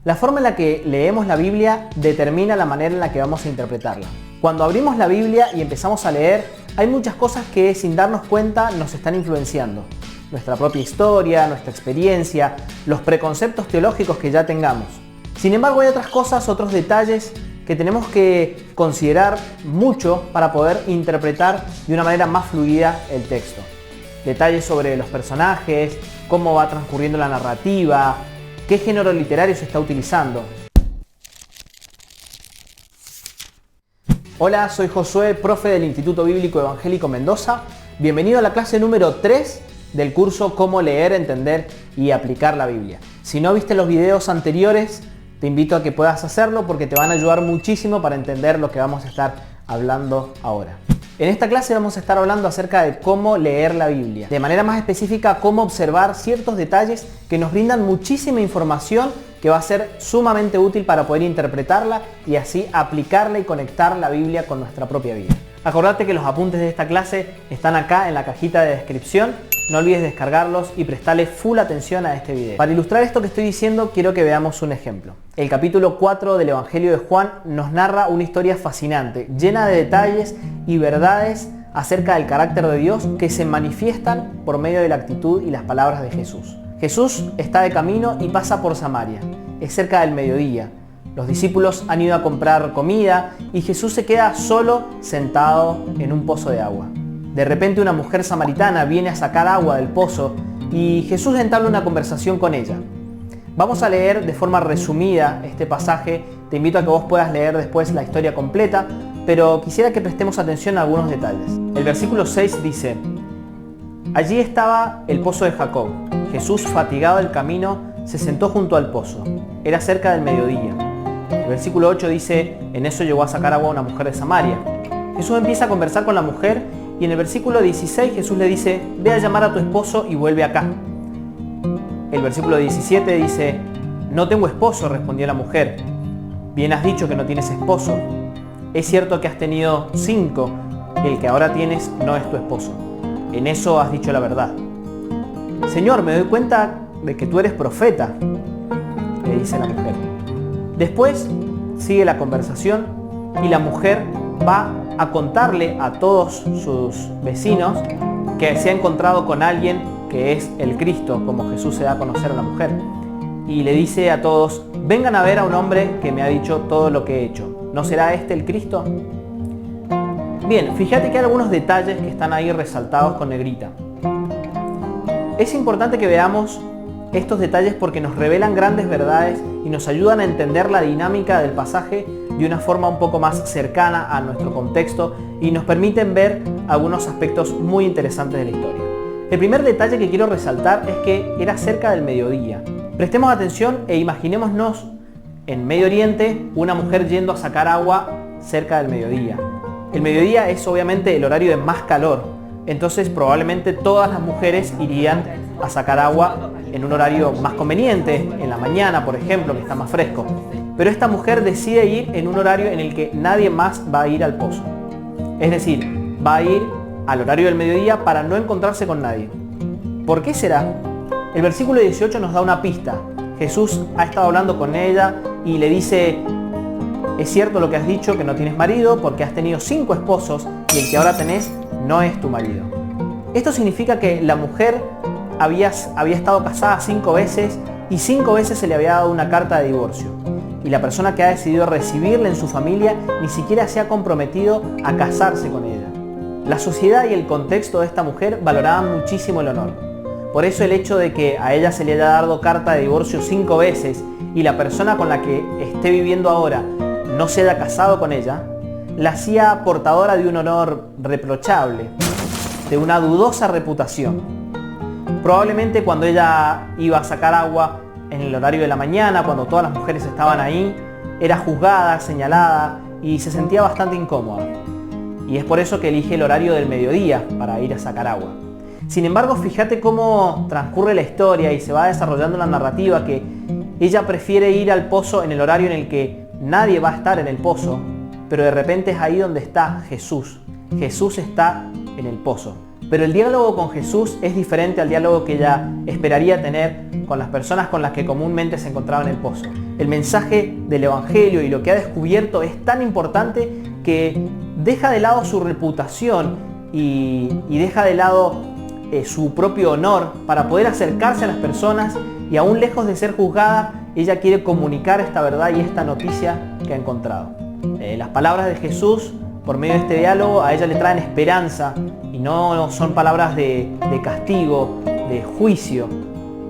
La forma en la que leemos la Biblia determina la manera en la que vamos a interpretarla. Cuando abrimos la Biblia y empezamos a leer, hay muchas cosas que sin darnos cuenta nos están influenciando. Nuestra propia historia, nuestra experiencia, los preconceptos teológicos que ya tengamos. Sin embargo, hay otras cosas, otros detalles que tenemos que considerar mucho para poder interpretar de una manera más fluida el texto. Detalles sobre los personajes, cómo va transcurriendo la narrativa, qué género literario se está utilizando. Hola, soy Josué, profe del Instituto Bíblico Evangélico Mendoza. Bienvenido a la clase número 3 del curso Cómo leer, entender y aplicar la Biblia. Si no viste los videos anteriores, te invito a que puedas hacerlo porque te van a ayudar muchísimo para entender lo que vamos a estar hablando ahora. En esta clase vamos a estar hablando acerca de cómo leer la Biblia. De manera más específica, cómo observar ciertos detalles que nos brindan muchísima información que va a ser sumamente útil para poder interpretarla y así aplicarla y conectar la Biblia con nuestra propia vida. Acordate que los apuntes de esta clase están acá en la cajita de descripción. No olvides descargarlos y prestarle full atención a este video. Para ilustrar esto que estoy diciendo, quiero que veamos un ejemplo. El capítulo 4 del Evangelio de Juan nos narra una historia fascinante, llena de detalles y verdades acerca del carácter de Dios que se manifiestan por medio de la actitud y las palabras de Jesús. Jesús está de camino y pasa por Samaria. Es cerca del mediodía. Los discípulos han ido a comprar comida y Jesús se queda solo sentado en un pozo de agua. De repente una mujer samaritana viene a sacar agua del pozo y Jesús entabla una conversación con ella. Vamos a leer de forma resumida este pasaje. Te invito a que vos puedas leer después la historia completa, pero quisiera que prestemos atención a algunos detalles. El versículo 6 dice: Allí estaba el pozo de Jacob. Jesús, fatigado del camino, se sentó junto al pozo. Era cerca del mediodía. El versículo 8 dice: En eso llegó a sacar agua una mujer de Samaria. Jesús empieza a conversar con la mujer y en el versículo 16 Jesús le dice: Ve a llamar a tu esposo y vuelve acá. El versículo 17 dice: No tengo esposo, respondió la mujer. Bien has dicho que no tienes esposo. Es cierto que has tenido 5, el que ahora tienes no es tu esposo. En eso has dicho la verdad. Señor, me doy cuenta de que tú eres profeta, le dice la mujer. Después sigue la conversación y la mujer va a contarle a todos sus vecinos que se ha encontrado con alguien que es el Cristo, como Jesús se da a conocer a la mujer. Y le dice a todos: vengan a ver a un hombre que me ha dicho todo lo que he hecho. ¿No será este el Cristo? Bien, fíjate que hay algunos detalles que están ahí resaltados con negrita. Es importante que veamos estos detalles porque nos revelan grandes verdades y nos ayudan a entender la dinámica del pasaje de una forma un poco más cercana a nuestro contexto y nos permiten ver algunos aspectos muy interesantes de la historia. El primer detalle que quiero resaltar es que era cerca del mediodía. Prestemos atención e imaginémonos en Medio Oriente una mujer yendo a sacar agua cerca del mediodía. El mediodía es obviamente el horario de más calor, entonces probablemente todas las mujeres irían a sacar agua en un horario más conveniente, en la mañana por ejemplo, que está más fresco. Pero esta mujer decide ir en un horario en el que nadie más va a ir al pozo. Es decir, va a ir al horario del mediodía para no encontrarse con nadie. ¿Por qué será? El versículo 18 nos da una pista. Jesús ha estado hablando con ella y le dice: es cierto lo que has dicho, que no tienes marido porque has tenido 5 esposos y el que ahora tenés no es tu marido. Esto significa que la mujer había estado casada 5 veces y 5 veces se le había dado una carta de divorcio. Y la persona que ha decidido recibirla en su familia ni siquiera se ha comprometido a casarse con ella. La sociedad y el contexto de esta mujer valoraban muchísimo el honor. Por eso el hecho de que a ella se le haya dado carta de divorcio 5 veces y la persona con la que esté viviendo ahora no se haya casado con ella, la hacía portadora de un honor reprochable, de una dudosa reputación. Probablemente cuando ella iba a sacar agua en el horario de la mañana, cuando todas las mujeres estaban ahí, era juzgada, señalada y se sentía bastante incómoda. Y es por eso que elige el horario del mediodía para ir a sacar agua. Sin embargo, fíjate cómo transcurre la historia y se va desarrollando la narrativa, que ella prefiere ir al pozo en el horario en el que nadie va a estar en el pozo, pero de repente es ahí donde está Jesús. Jesús está en el pozo. Pero el diálogo con Jesús es diferente al diálogo que ella esperaría tener con las personas con las que comúnmente se encontraba en el pozo. El mensaje del Evangelio y lo que ha descubierto es tan importante que deja de lado su reputación y deja de lado su propio honor para poder acercarse a las personas, y aún lejos de ser juzgada, ella quiere comunicar esta verdad y esta noticia que ha encontrado. Las palabras de Jesús por medio de este diálogo a ella le traen esperanza y no son palabras de castigo, de juicio.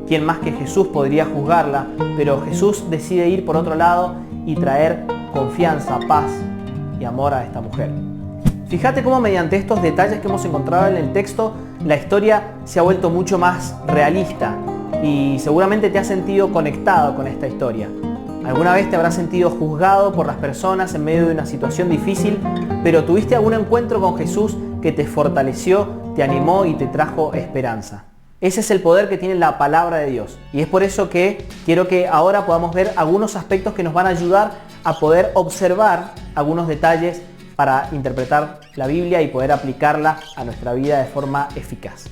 ¿Quién más que Jesús podría juzgarla? Pero Jesús decide ir por otro lado y traer confianza, paz y amor a esta mujer. Fíjate cómo mediante estos detalles que hemos encontrado en el texto, la historia se ha vuelto mucho más realista y seguramente te has sentido conectado con esta historia. Alguna vez te habrás sentido juzgado por las personas en medio de una situación difícil, pero tuviste algún encuentro con Jesús que te fortaleció, te animó y te trajo esperanza. Ese es el poder que tiene la palabra de Dios. Y es por eso que quiero que ahora podamos ver algunos aspectos que nos van a ayudar a poder observar algunos detalles para interpretar la Biblia y poder aplicarla a nuestra vida de forma eficaz.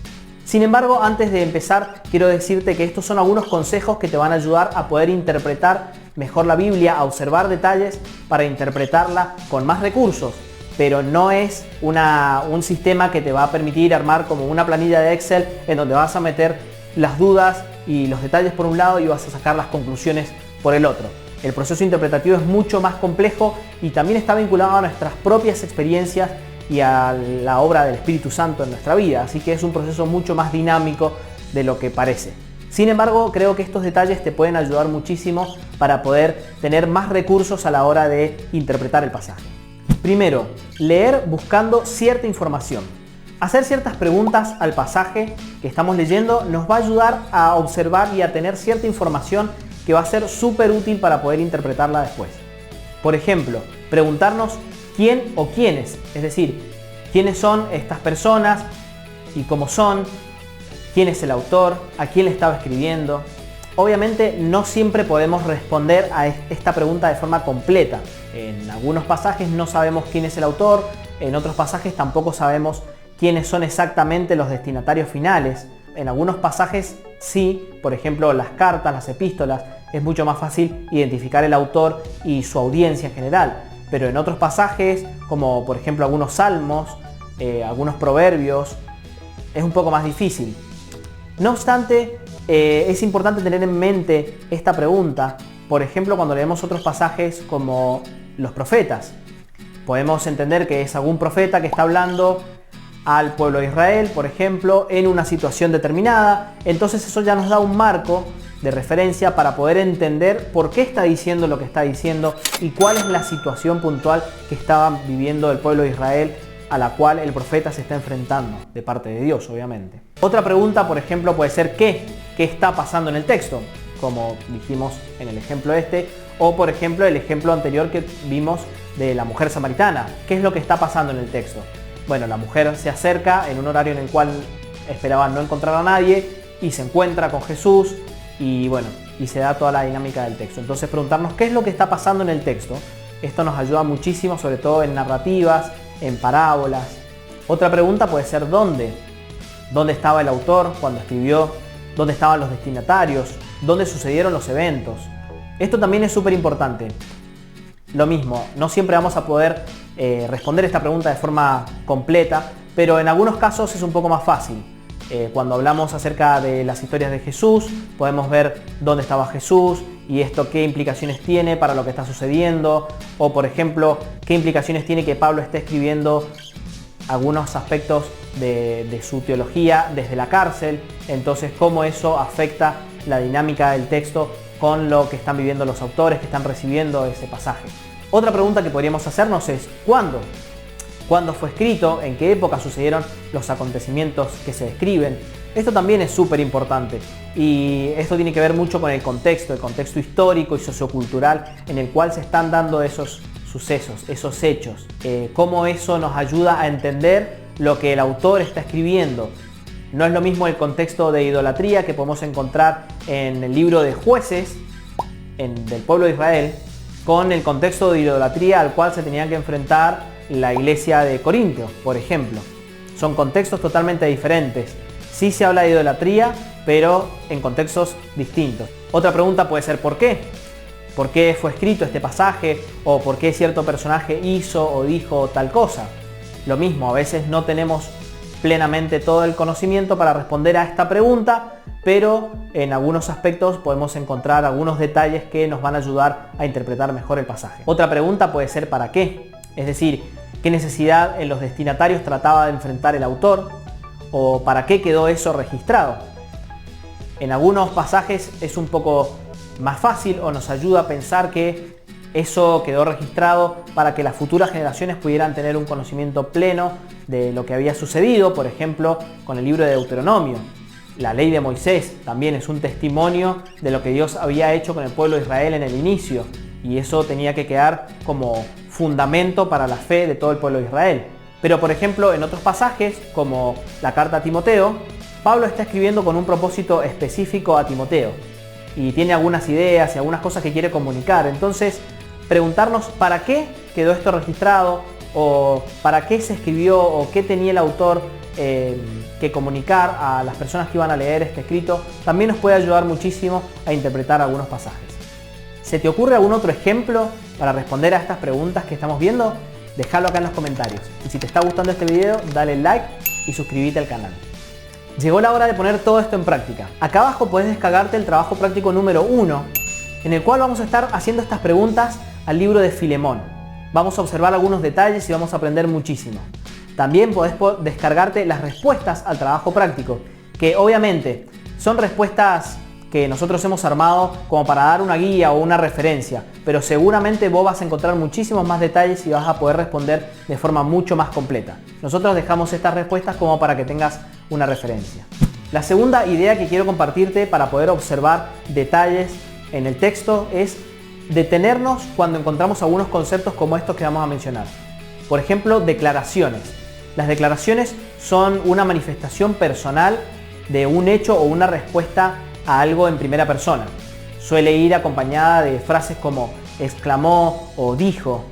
Sin embargo, antes de empezar, quiero decirte que estos son algunos consejos que te van a ayudar a poder interpretar mejor la Biblia, a observar detalles para interpretarla con más recursos. Pero no es un sistema que te va a permitir armar como una planilla de Excel en donde vas a meter las dudas y los detalles por un lado y vas a sacar las conclusiones por el otro. El proceso interpretativo es mucho más complejo y también está vinculado a nuestras propias experiencias y a la obra del Espíritu Santo en nuestra vida, así que es un proceso mucho más dinámico de lo que parece. Sin embargo, creo que estos detalles te pueden ayudar muchísimo para poder tener más recursos a la hora de interpretar el pasaje. Primero, leer buscando cierta información. Hacer ciertas preguntas al pasaje que estamos leyendo nos va a ayudar a observar y a tener cierta información que va a ser súper útil para poder interpretarla después. Por ejemplo, preguntarnos quién o quiénes, es decir, quiénes son estas personas y cómo son, quién es el autor, a quién le estaba escribiendo. Obviamente no siempre podemos responder a esta pregunta de forma completa. En algunos pasajes no sabemos quién es el autor, en otros pasajes tampoco sabemos quiénes son exactamente los destinatarios finales. En algunos pasajes sí, por ejemplo las cartas, las epístolas, es mucho más fácil identificar el autor y su audiencia en general. Pero en otros pasajes, como por ejemplo algunos salmos, algunos proverbios, es un poco más difícil. No obstante, es importante tener en mente esta pregunta, por ejemplo cuando leemos otros pasajes como los profetas. Podemos entender que es algún profeta que está hablando al pueblo de Israel, por ejemplo, en una situación determinada. Entonces eso ya nos da un marco de referencia para poder entender por qué está diciendo lo que está diciendo y cuál es la situación puntual que estaba viviendo el pueblo de Israel, a la cual el profeta se está enfrentando, de parte de Dios, obviamente. Otra pregunta, por ejemplo, puede ser ¿qué está pasando en el texto? Como dijimos en el ejemplo este, o por ejemplo el ejemplo anterior que vimos de la mujer samaritana. ¿Qué es lo que está pasando en el texto? Bueno, la mujer se acerca en un horario en el cual esperaba no encontrar a nadie y se encuentra con Jesús y bueno, y se da toda la dinámica del texto. Entonces preguntarnos qué es lo que está pasando en el texto. Esto nos ayuda muchísimo, sobre todo en narrativas, en parábolas. Otra pregunta puede ser ¿dónde? ¿Dónde estaba el autor cuando escribió? ¿Dónde estaban los destinatarios? ¿Dónde sucedieron los eventos? Esto también es súper importante. Lo mismo, no siempre vamos a poder responder esta pregunta de forma completa, pero en algunos casos es un poco más fácil. Cuando hablamos acerca de las historias de Jesús, podemos ver dónde estaba Jesús y esto qué implicaciones tiene para lo que está sucediendo, o por ejemplo, qué implicaciones tiene que Pablo esté escribiendo algunos aspectos de su teología desde la cárcel, entonces cómo eso afecta la dinámica del texto con lo que están viviendo los autores que están recibiendo ese pasaje. Otra pregunta que podríamos hacernos es ¿cuándo? ¿Cuándo fue escrito? ¿En qué época sucedieron los acontecimientos que se describen? Esto también es súper importante y esto tiene que ver mucho con el contexto histórico y sociocultural en el cual se están dando esos sucesos, esos hechos. Cómo eso nos ayuda a entender lo que el autor está escribiendo. No es lo mismo el contexto de idolatría que podemos encontrar en el libro de Jueces del pueblo de Israel con el contexto de idolatría al cual se tenía que enfrentar la iglesia de Corintio, por ejemplo. Son contextos totalmente diferentes. Sí se habla de idolatría, pero en contextos distintos. Otra pregunta puede ser ¿por qué? ¿Por qué fue escrito este pasaje? ¿O por qué cierto personaje hizo o dijo tal cosa? Lo mismo, a veces no tenemos plenamente todo el conocimiento para responder a esta pregunta, pero en algunos aspectos podemos encontrar algunos detalles que nos van a ayudar a interpretar mejor el pasaje. Otra pregunta puede ser ¿para qué? Es decir, ¿qué necesidad en los destinatarios trataba de enfrentar el autor? ¿O para qué quedó eso registrado? En algunos pasajes es un poco más fácil o nos ayuda a pensar que eso quedó registrado para que las futuras generaciones pudieran tener un conocimiento pleno de lo que había sucedido, por ejemplo, con el libro de Deuteronomio. La ley de Moisés también es un testimonio de lo que Dios había hecho con el pueblo de Israel en el inicio, y eso tenía que quedar como fundamento para la fe de todo el pueblo de Israel. Pero por ejemplo, en otros pasajes, como la carta a Timoteo, Pablo está escribiendo con un propósito específico a Timoteo y tiene algunas ideas y algunas cosas que quiere comunicar. Entonces, preguntarnos para qué quedó esto registrado, o para qué se escribió, o qué tenía el autor que comunicar a las personas que iban a leer este escrito, también nos puede ayudar muchísimo a interpretar algunos pasajes. ¿Se te ocurre algún otro ejemplo para responder a estas preguntas que estamos viendo? Déjalo acá en los comentarios. Y si te está gustando este video, dale like y suscríbete al canal. Llegó la hora de poner todo esto en práctica. Acá abajo puedes descargarte el trabajo práctico número 1, en el cual vamos a estar haciendo estas preguntas al libro de Filemón. Vamos a observar algunos detalles y vamos a aprender muchísimo. También podés descargarte las respuestas al trabajo práctico, que obviamente son respuestas que nosotros hemos armado como para dar una guía o una referencia, pero seguramente vos vas a encontrar muchísimos más detalles y vas a poder responder de forma mucho más completa. Nosotros dejamos estas respuestas como para que tengas una referencia. La segunda idea que quiero compartirte para poder observar detalles en el texto es detenernos cuando encontramos algunos conceptos como estos que vamos a mencionar. Por ejemplo, declaraciones. Las declaraciones son una manifestación personal de un hecho o una respuesta a algo en primera persona. Suele ir acompañada de frases como exclamó o dijo.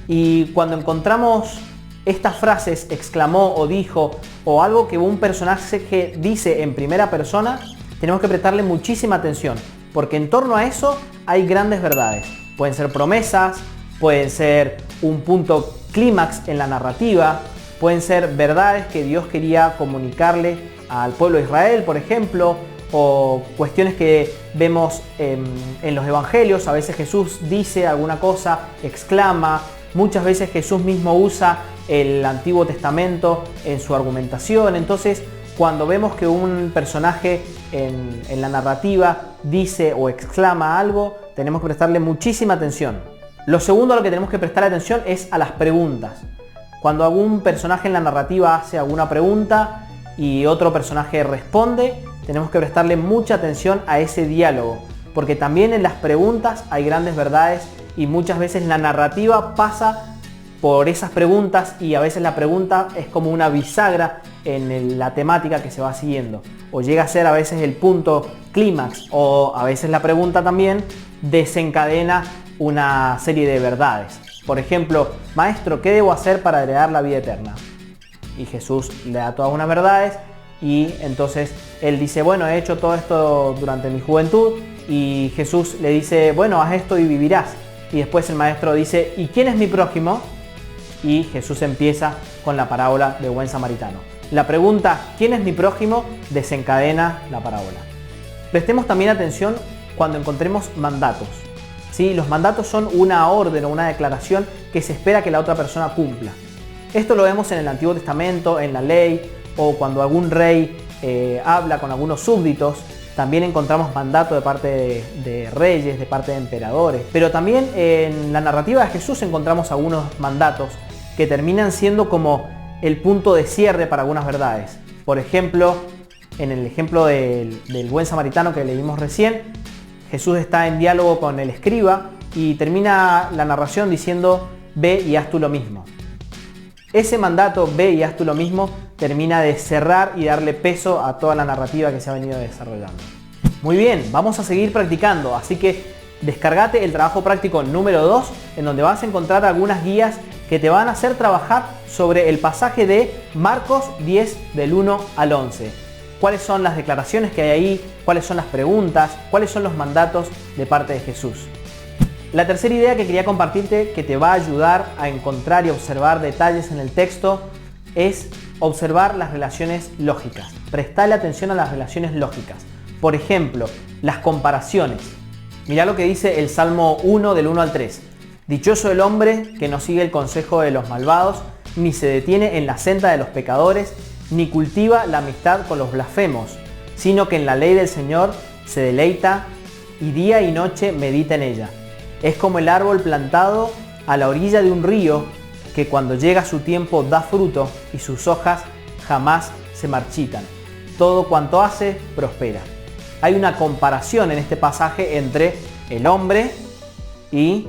Y cuando encontramos estas frases, exclamó o dijo, o algo que un personaje dice en primera persona, tenemos que prestarle muchísima atención, porque en torno a eso hay grandes verdades. Pueden ser promesas, pueden ser un punto clímax en la narrativa, pueden ser verdades que Dios quería comunicarle al pueblo de Israel, por ejemplo, o cuestiones que vemos en los evangelios. A veces Jesús dice alguna cosa, exclama. Muchas veces Jesús mismo usa el Antiguo Testamento en su argumentación. Entonces, cuando vemos que un personaje en la narrativa dice o exclama algo, tenemos que prestarle muchísima atención. Lo segundo a lo que tenemos que prestar atención es a las preguntas. Cuando algún personaje en la narrativa hace alguna pregunta y otro personaje responde, tenemos que prestarle mucha atención a ese diálogo, porque también en las preguntas hay grandes verdades y muchas veces la narrativa pasa por esas preguntas y a veces la pregunta es como una bisagra en la temática que se va siguiendo, o llega a ser a veces el punto clímax, o a veces la pregunta también desencadena una serie de verdades. Por ejemplo, maestro, ¿qué debo hacer para heredar la vida eterna? Y Jesús le da todas unas verdades y entonces él dice, bueno, he hecho todo esto durante mi juventud, y Jesús le dice, bueno, haz esto y vivirás. Y después el maestro dice, ¿y quién es mi prójimo? Y Jesús empieza con la parábola del buen samaritano. La pregunta, ¿quién es mi prójimo?, desencadena la parábola. Prestemos también atención cuando encontremos mandatos. ¿Sí? Los mandatos son una orden o una declaración que se espera que la otra persona cumpla. Esto lo vemos en el Antiguo Testamento, en la ley, o cuando algún rey habla con algunos súbditos. También encontramos mandatos de parte de reyes, de parte de emperadores. Pero también en la narrativa de Jesús encontramos algunos mandatos que terminan siendo como el punto de cierre para algunas verdades. Por ejemplo, en el ejemplo del buen samaritano que leímos recién, Jesús está en diálogo con el escriba y termina la narración diciendo, ve y haz tú lo mismo. Ese mandato, ve y haz tú lo mismo, termina de cerrar y darle peso a toda la narrativa que se ha venido desarrollando. Muy bien, vamos a seguir practicando, así que descargate el trabajo práctico número 2, en donde vas a encontrar algunas guías que te van a hacer trabajar sobre el pasaje de Marcos 10 del 1 al 11. ¿Cuáles son las declaraciones que hay ahí? ¿Cuáles son las preguntas? ¿Cuáles son los mandatos de parte de Jesús? La tercera idea que quería compartirte, que te va a ayudar a encontrar y observar detalles en el texto, es observar las relaciones lógicas. Prestale atención a las relaciones lógicas. Por ejemplo, las comparaciones. Mirá lo que dice el Salmo 1 del 1 al 3. Dichoso el hombre que no sigue el consejo de los malvados, ni se detiene en la senda de los pecadores, ni cultiva la amistad con los blasfemos, sino que en la ley del Señor se deleita y día y noche medita en ella. Es como el árbol plantado a la orilla de un río que cuando llega su tiempo da fruto y sus hojas jamás se marchitan. Todo cuanto hace prospera. Hay una comparación en este pasaje entre el hombre y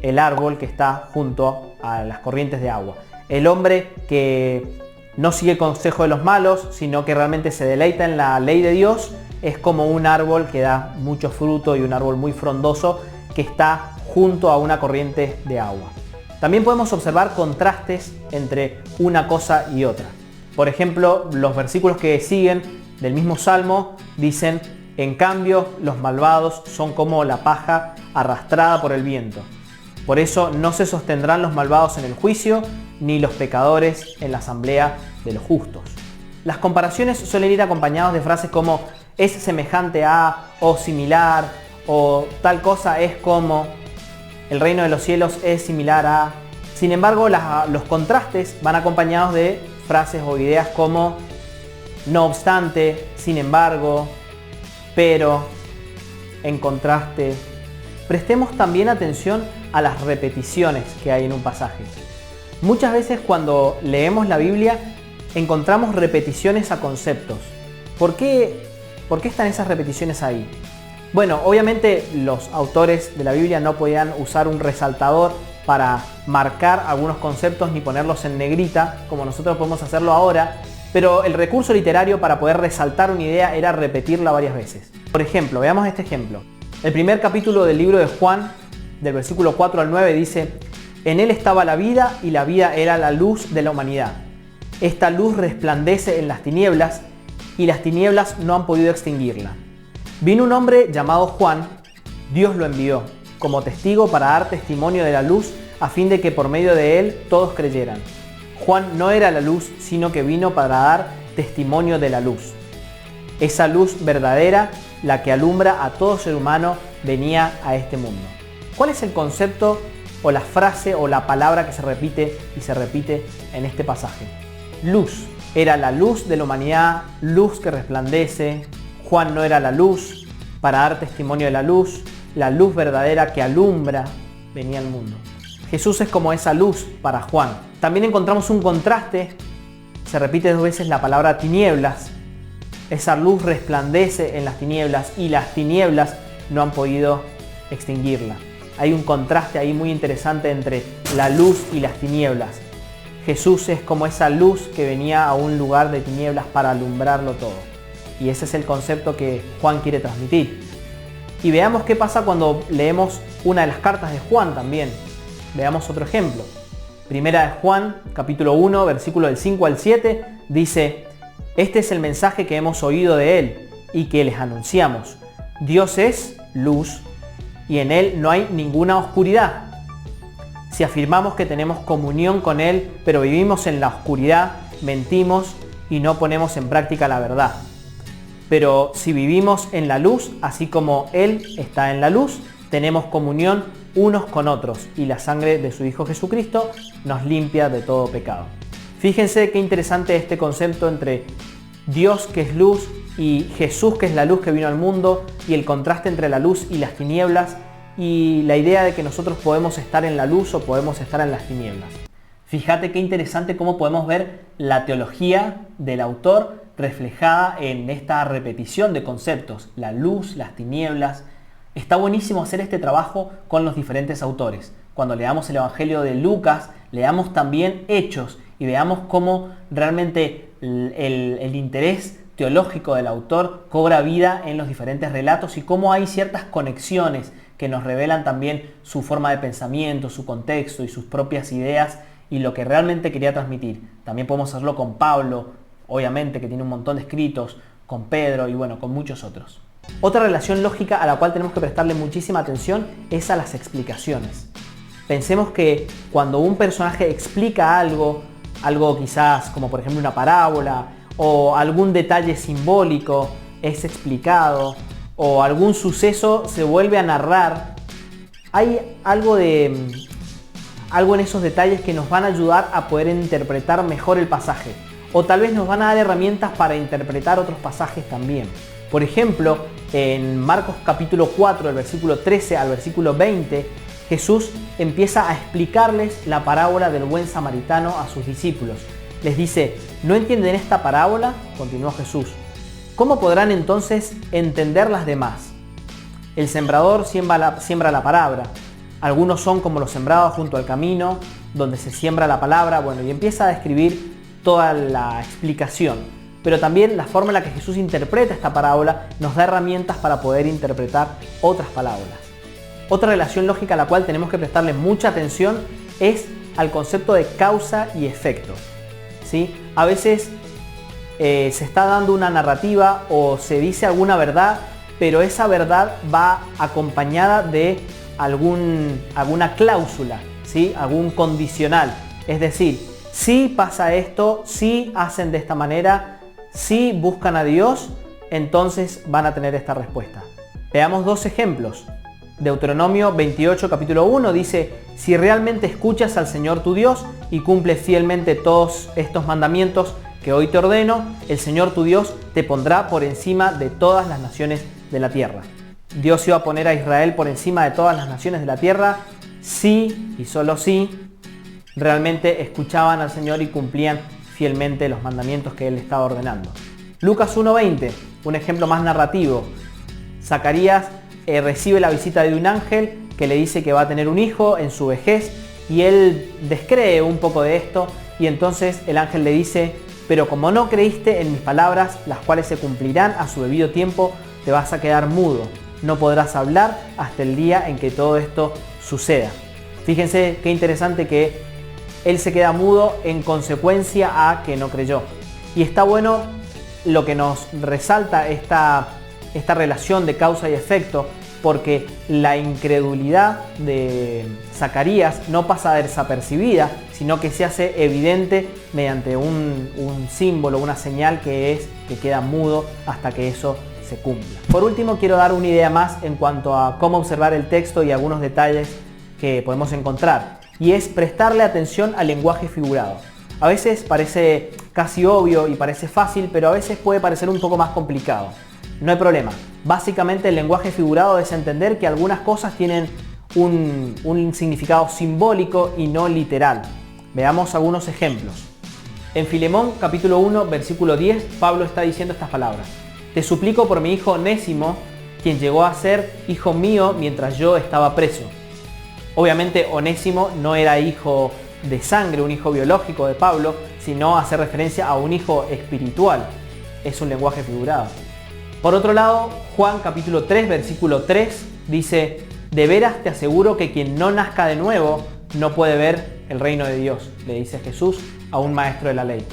el árbol que está junto a las corrientes de agua. El hombre que no sigue el consejo de los malos, sino que realmente se deleita en la ley de Dios, es como un árbol que da mucho fruto y un árbol muy frondoso que está junto a una corriente de agua. También podemos observar contrastes entre una cosa y otra. Por ejemplo, los versículos que siguen del mismo Salmo dicen: en cambio, los malvados son como la paja arrastrada por el viento. Por eso no se sostendrán los malvados en el juicio, ni los pecadores en la asamblea de los justos. Las comparaciones suelen ir acompañadas de frases como es semejante a, o similar, o tal cosa es como, el reino de los cielos es similar a. Sin embargo, los contrastes van acompañados de frases o ideas como no obstante, sin embargo, pero, en contraste. Prestemos también atención a las repeticiones que hay en un pasaje. Muchas veces cuando leemos la Biblia encontramos repeticiones a conceptos. ¿Por qué están esas repeticiones ahí? Bueno, obviamente los autores de la Biblia no podían usar un resaltador para marcar algunos conceptos ni ponerlos en negrita, como nosotros podemos hacerlo ahora, pero el recurso literario para poder resaltar una idea era repetirla varias veces. Por ejemplo, veamos este ejemplo. El primer capítulo del libro de Juan, del versículo 4 al 9, dice: en él estaba la vida y la vida era la luz de la humanidad. Esta luz resplandece en las tinieblas y las tinieblas no han podido extinguirla. Vino un hombre llamado Juan, Dios lo envió como testigo para dar testimonio de la luz a fin de que por medio de él todos creyeran. Juan no era la luz, sino que vino para dar testimonio de la luz. Esa luz verdadera, la que alumbra a todo ser humano, venía a este mundo. ¿Cuál es el concepto o la frase o la palabra que se repite y se repite en este pasaje? Luz. Era la luz de la humanidad, luz que resplandece. Juan no era la luz para dar testimonio de la luz verdadera que alumbra, venía al mundo. Jesús es como esa luz para Juan. También encontramos un contraste, se repite 2 veces la palabra tinieblas. Esa luz resplandece en las tinieblas y las tinieblas no han podido extinguirla. Hay un contraste ahí muy interesante entre la luz y las tinieblas. Jesús es como esa luz que venía a un lugar de tinieblas para alumbrarlo todo. Y ese es el concepto que Juan quiere transmitir. Y veamos qué pasa cuando leemos una de las cartas de Juan también. Veamos otro ejemplo. Primera de Juan, capítulo 1, versículo del 5 al 7, dice: este es el mensaje que hemos oído de él y que les anunciamos. Dios es luz y en él no hay ninguna oscuridad. Si afirmamos que tenemos comunión con él, pero vivimos en la oscuridad, mentimos y no ponemos en práctica la verdad. Pero si vivimos en la luz, así como él está en la luz, tenemos comunión unos con otros y la sangre de su Hijo Jesucristo nos limpia de todo pecado. Fíjense qué interesante este concepto entre Dios, que es luz, y Jesús, que es la luz que vino al mundo, y el contraste entre la luz y las tinieblas, y la idea de que nosotros podemos estar en la luz o podemos estar en las tinieblas. Fíjate qué interesante cómo podemos ver la teología del autor reflejada en esta repetición de conceptos, la luz, las tinieblas. Está buenísimo hacer este trabajo con los diferentes autores. Cuando leamos el Evangelio de Lucas, leamos también Hechos y veamos cómo realmente el interés teológico del autor cobra vida en los diferentes relatos y cómo hay ciertas conexiones que nos revelan también su forma de pensamiento, su contexto y sus propias ideas y lo que realmente quería transmitir. También podemos hacerlo con Pablo, obviamente, que tiene un montón de escritos, con Pedro y bueno, con muchos otros. Otra relación lógica a la cual tenemos que prestarle muchísima atención es a las explicaciones. Pensemos que cuando un personaje explica algo quizás como por ejemplo una parábola o algún detalle simbólico es explicado o algún suceso se vuelve a narrar, hay algo en esos detalles que nos van a ayudar a poder interpretar mejor el pasaje o tal vez nos van a dar herramientas para interpretar otros pasajes también. Por ejemplo, en Marcos capítulo 4, del versículo 13 al versículo 20, Jesús empieza a explicarles la parábola del buen samaritano a sus discípulos. Les dice, ¿no entienden esta parábola? Continuó Jesús. ¿Cómo podrán entonces entender las demás? El sembrador siembra la palabra. Algunos son como los sembrados junto al camino, donde se siembra la palabra. Bueno, y empieza a describir toda la explicación. Pero también la forma en la que Jesús interpreta esta parábola nos da herramientas para poder interpretar otras parábolas. Otra relación lógica a la cual tenemos que prestarle mucha atención es al concepto de causa y efecto. ¿Sí? A veces se está dando una narrativa o se dice alguna verdad, pero esa verdad va acompañada de alguna cláusula, ¿sí? Algún condicional. Es decir, si pasa esto, si hacen de esta manera, si buscan a Dios, entonces van a tener esta respuesta. Veamos dos ejemplos. Deuteronomio 28, capítulo 1 dice, si realmente escuchas al Señor tu Dios y cumples fielmente todos estos mandamientos que hoy te ordeno, el Señor tu Dios te pondrá por encima de todas las naciones de la tierra. Dios iba a poner a Israel por encima de todas las naciones de la tierra si y solo si realmente escuchaban al Señor y cumplían fielmente los mandamientos que Él estaba ordenando. Lucas 1:20, un ejemplo más narrativo. Zacarías recibe la visita de un ángel que le dice que va a tener un hijo en su vejez y él descree un poco de esto y entonces el ángel le dice, pero como no creíste en mis palabras, las cuales se cumplirán a su debido tiempo, te vas a quedar mudo, no podrás hablar hasta el día en que todo esto suceda. Fíjense qué interesante que él se queda mudo en consecuencia a que no creyó. Y está bueno lo que nos resalta esta relación de causa y efecto, porque la incredulidad de Zacarías no pasa desapercibida, sino que se hace evidente mediante un símbolo, una señal que queda mudo hasta que eso se cumpla. Por último, quiero dar una idea más en cuanto a cómo observar el texto y algunos detalles que podemos encontrar, y es prestarle atención al lenguaje figurado. A veces parece casi obvio y parece fácil, pero a veces puede parecer un poco más complicado. No hay problema. Básicamente el lenguaje figurado es entender que algunas cosas tienen un significado simbólico y no literal. Veamos algunos ejemplos. En Filemón capítulo 1 versículo 10 Pablo está diciendo estas palabras. Te suplico por mi hijo Onésimo, quien llegó a ser hijo mío mientras yo estaba preso. Obviamente Onésimo no era hijo de sangre, un hijo biológico de Pablo, sino hace referencia a un hijo espiritual. Es un lenguaje figurado. Por otro lado, Juan capítulo 3, versículo 3 dice, de veras te aseguro que quien no nazca de nuevo no puede ver el reino de Dios, le dice Jesús a un maestro de la ley.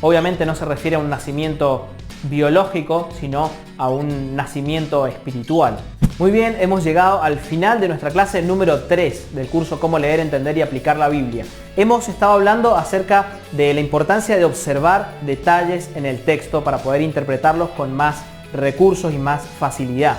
Obviamente no se refiere a un nacimiento biológico, sino a un nacimiento espiritual. Muy bien, hemos llegado al final de nuestra clase número 3 del curso Cómo leer, entender y aplicar la Biblia. Hemos estado hablando acerca de la importancia de observar detalles en el texto para poder interpretarlos con más recursos y más facilidad.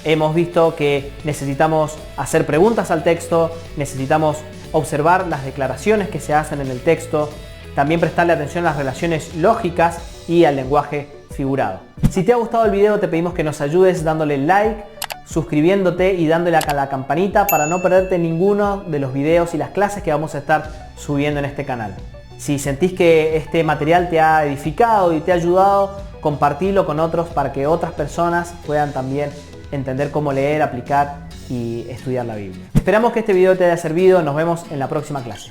Hemos visto que necesitamos hacer preguntas al texto, necesitamos observar las declaraciones que se hacen en el texto, también prestarle atención a las relaciones lógicas y al lenguaje figurado. Si te ha gustado el video, te pedimos que nos ayudes dándole like, suscribiéndote y dándole a la campanita para no perderte ninguno de los videos y las clases que vamos a estar subiendo en este canal. Si sentís que este material te ha edificado y te ha ayudado, compartilo con otros para que otras personas puedan también entender cómo leer, aplicar y estudiar la Biblia. Esperamos que este video te haya servido. Nos vemos en la próxima clase.